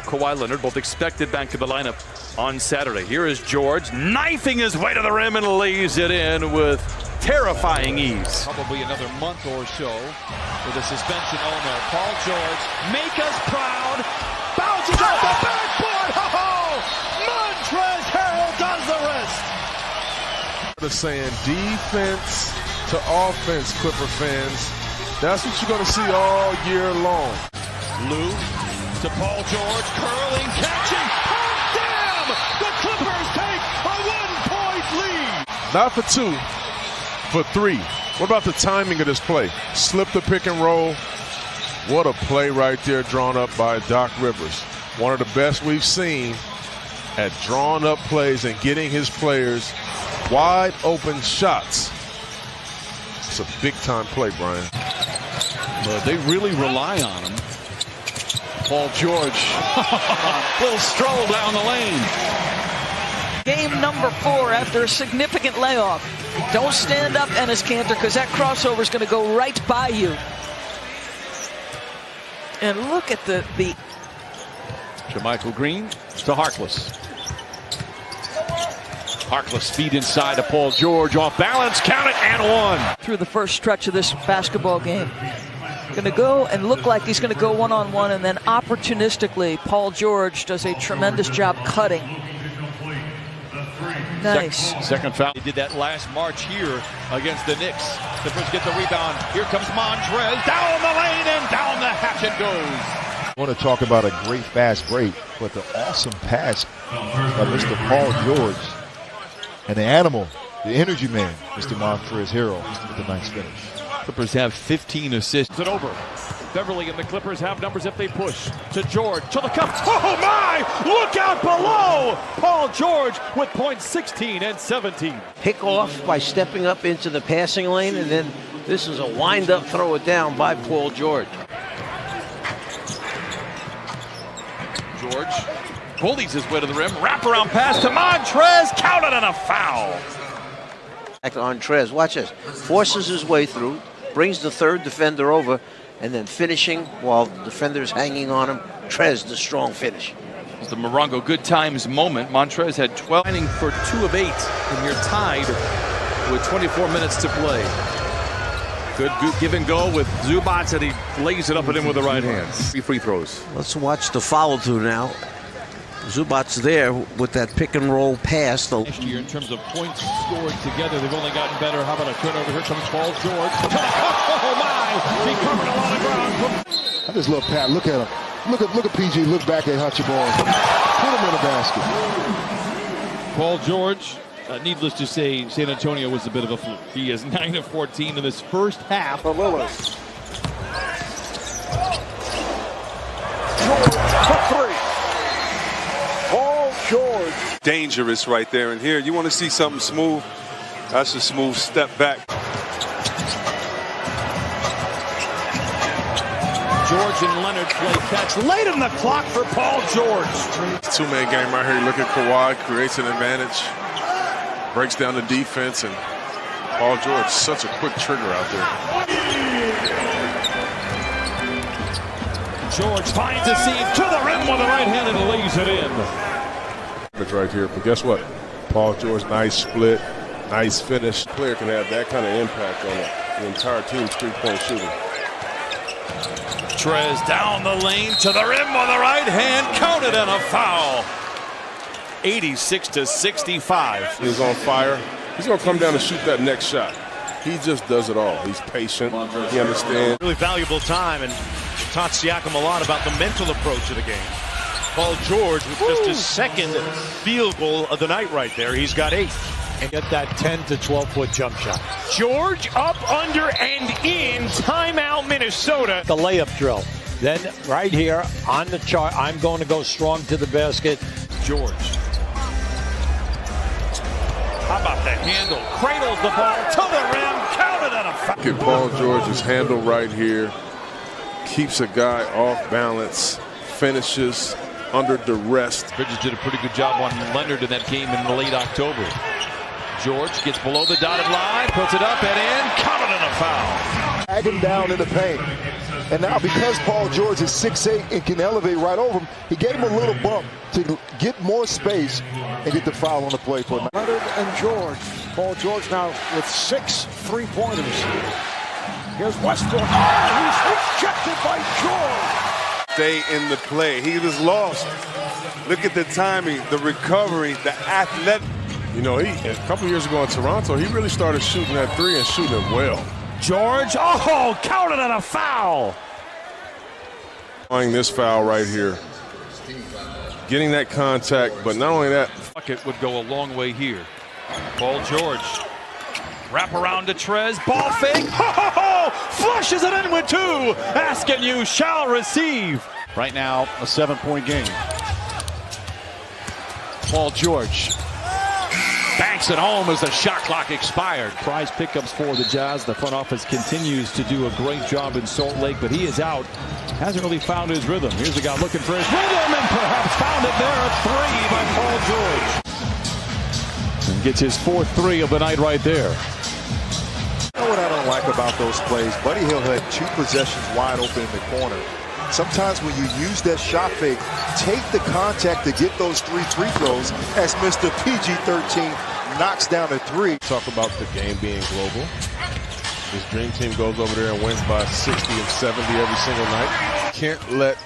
Kawhi Leonard, both expected back to the lineup on Saturday. Here is George, knifing his way to the rim and lays it in with terrifying ease. Probably another month or so with a suspension. Oh no, Paul George, make us proud, bounces off the backboard. Oh, Montrezl Harrell does the rest. They're saying defense to offense, Clipper fans. That's what you're going to see all year long. Lou to Paul George, curling, catching. Oh, damn! The Clippers take a 1-point lead. Not for two, for three. What about the timing of this play? Slip the pick and roll. What a play right there drawn up by Doc Rivers. One of the best we've seen at drawing up plays and getting his players wide open shots. It's a big time play, Brian. But they really rely on him. Paul George, little stroll down the lane. Game number 4 after a significant layoff. Don't stand up, Enes Kanter, because that crossover is going to go right by you. And look at the JaMychal Green to Harkless. Harkless feed inside to Paul George, off balance, count it, and one. Through the first stretch of this basketball game. Going to go and look like he's going to go one-on-one, and then opportunistically, Paul George does a tremendous job cutting. Nice. Second foul. He did that last March here against the Knicks. Clippers get the rebound. Here comes Montrezl, down the lane, and down the hatch it goes. I want to talk about a great fast break, but the awesome pass of Mr. Paul George and the animal, the energy man, Mr. Montrezl Harrell, with a nice finish. Clippers have 15 assists. It's over. Beverly and the Clippers have numbers if they push. To George, to the cup. Oh my! Look out below! Paul George with points 16 and 17. Pick off by stepping up into the passing lane, and then this is a wind-up throw it down by Paul George. George bullies his way to the rim. Wraparound pass to Montrezl. Counted and a foul. On Trez, watch this. Forces his way through, brings the third defender over, and then finishing while the defender's hanging on him. Trez, the strong finish. It's the Morongo good times moment. Montrezl had 12 for 2 of 8, and you're tied with 24 minutes to play. Good give and go with Zubac, and he lays it up at him with the right hand. 3 free throws. Let's watch the follow through now. Zubac's there with that pick and roll pass. Last year, in terms of points scored together, they've only gotten better. How about a turnover? Here comes Paul George. Oh my! He covered a lot of ground. I just love Pat. Look at him. Look at PG. Look back at Hutchinson. Put him in the basket. Paul George, needless to say, San Antonio was a bit of a fluke. He is 9 of 14 in this first half. For Lillard. George for 3. Paul George. Dangerous right there. And here, you want to see something smooth? That's a smooth step back. George and Leonard play catch late in the clock for Paul George. Two-man game right here. Look at Kawhi, creates an advantage, breaks down the defense, and Paul George, such a quick trigger out there. George finds a seam to the rim with the right hand and lays it in. It's right here, but guess what? Paul George, nice split, nice finish. The player can have that kind of impact on the entire team's three-point shooting. Trez down the lane to the rim with the right hand, counted and a foul. 86-65. He's on fire. He's going to come down and shoot that next shot. He just does it all. He's patient. He understands. Really valuable time, and taught Siakam a lot about the mental approach of the game. Paul George with just his second field goal of the night right there. He's got 8. And get that 10 to 12-foot jump shot. George up, under, and in. Timeout, Minnesota. The layup drill. Then right here on the chart, I'm going to go strong to the basket. George. How about the handle? Cradles the ball to the rim, counted and a foul. Look at Paul George's handle right here. Keeps a guy off balance, finishes under duress. Bridges did a pretty good job on Leonard in that game in late October. George gets below the dotted line, puts it up and in, counted and a foul. Tag him down in the paint. And now because Paul George is 6'8" and can elevate right over him, he gave him a little bump to get more space and get the foul on the play. Leonard and George. Paul George now with 6 3-pointers. Here's Westbrook. Oh, he's rejected by George. Stay in the play. He was lost. Look at the timing, the recovery, the athletic. You know, a couple years ago in Toronto, he really started shooting that three and shooting it well. George, oh, counted on a foul. This foul right here. Getting that contact, but not only that. Bucket would go a long way here. Paul George. Wrap around to Trez. Ball fake. Oh, flushes it in with 2. Ask and you shall receive. Right now, a 7-point game. Paul George banks it home as the shot clock expired. Prize pickups for the Jazz. The front office continues to do a great job in Salt Lake, but he is out. Hasn't really found his rhythm. Here's a guy looking for his rhythm and perhaps found it there. A 3 by Paul George. And gets his 4th 3 of the night right there. You know what I don't like about those plays? Buddy Hield had 2 possessions wide open in the corner. Sometimes when you use that shot fake, take the contact to get those 3 free throws as Mr. PG-13 knocks down a 3. Talk about the game being global. This dream team goes over there and wins by 60 and 70 every single night. Can't let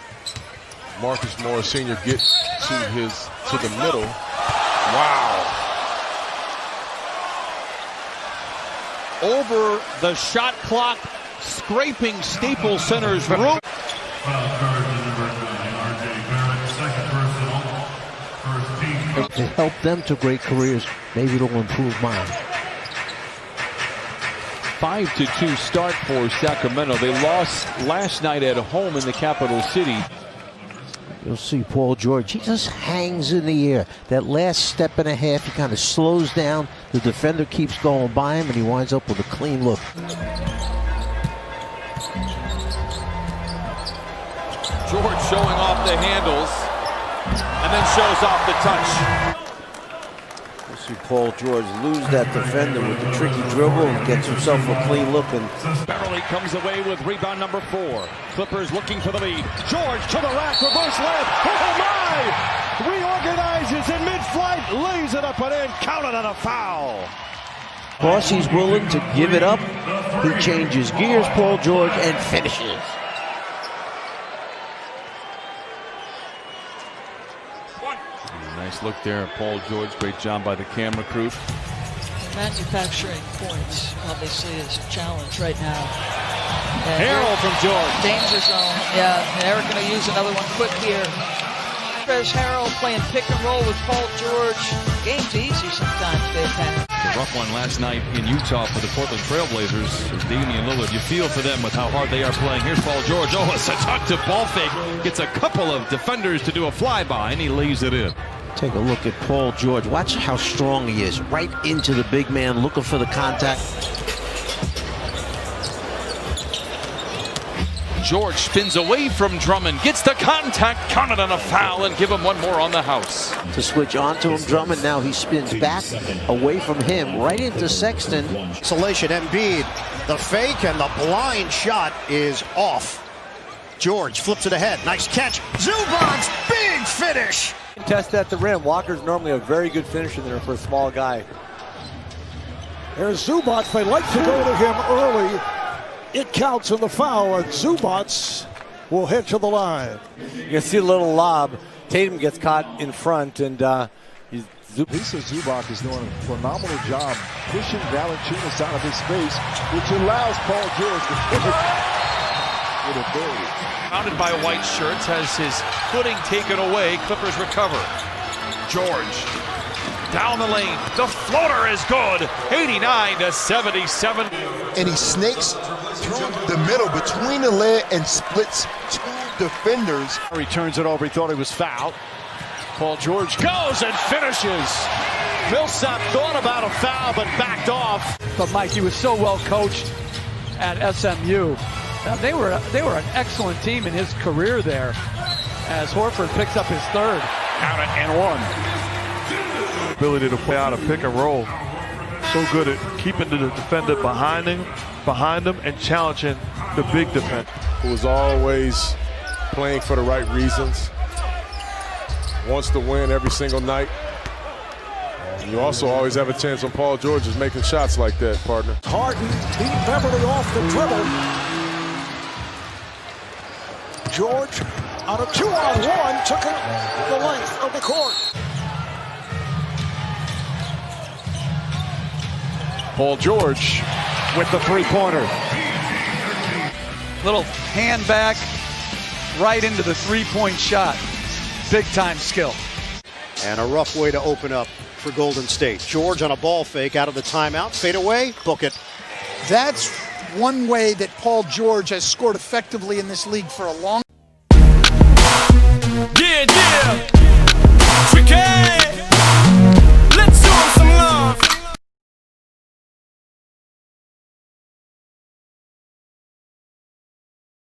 Marcus Morris Sr. get to the middle. Wow. Over the shot clock, scraping Staples Center's roof. To help them to great careers, maybe it'll improve mine. 5-2 start for Sacramento. They lost last night at home in the capital city. You'll see Paul George, he just hangs in the air. That last step and a half, he kind of slows down. The defender keeps going by him, and he winds up with a clean look. George showing off the handles and then shows off the touch. You'll see Paul George lose that defender with the tricky dribble and gets himself a clean look. And Beverly comes away with rebound number 4. Clippers looking for the lead. George to the rack, reverse layup. Oh my! Reorganizes in mid-flight, lays it up and in, counted on a foul. Because he's willing to give it up, he changes gears, Paul George, and finishes. Nice look there at Paul George. Great job by the camera crew. Manufacturing points obviously is a challenge right now. Harrell from George. Danger zone. Yeah, they're going to use another one quick here. There's Harrell playing pick and roll with Paul George. Game's easy sometimes, Dave Pat. The rough one last night in Utah for the Portland Trailblazers. Damian Lillard, you feel for them with how hard they are playing. Here's Paul George. Oh, it's a tucked ball fake. Gets a couple of defenders to do a flyby, and he lays it in. Take a look at Paul George. Watch how strong he is. Right into the big man, looking for the contact. George spins away from Drummond, gets the contact, counted on a foul, and give him one more on the house. To switch onto him, Drummond, now he spins back away from him, right into Sexton. Isolation, Embiid. The fake and the blind shot is off. George flips it ahead. Nice catch. Zubac's big finish. Test at the rim. Walker's normally a very good finisher there for a small guy. There's Zubac. They like to go to him early. It counts in the foul, and Zubac will head to the line. You can see a little lob. Tatum gets caught in front, and Lisa Zubac is doing a phenomenal job pushing Valanciunas out of his space, which allows Paul George to finish with authority. Surrounded by white shirts, has his footing taken away. Clippers recover. George down the lane. The floater is good. 89-77. And he snakes through the middle between the leg and splits 2 defenders. He turns it over. He thought he was fouled. Paul George goes and finishes. Millsap thought about a foul but backed off. But Mike, he was so well coached at SMU. Now, they were an excellent team in his career there as Horford picks up his 3rd. Count it and 1. Ability to play out a pick and roll. So good at keeping the defender behind him and challenging the big defender. who is always playing for the right reasons, wants to win every single night. And you also always have a chance when Paul George is making shots like that, partner. Harden beat Beverly off the dribble. George on a 2-on-1 took it the length of the court. Paul George with the three-pointer. Little hand back right into the three-point shot. Big-time skill. And a rough way to open up for Golden State. George on a ball fake out of the timeout. Fade away, book it. That's one way that Paul George has scored effectively in this league for a long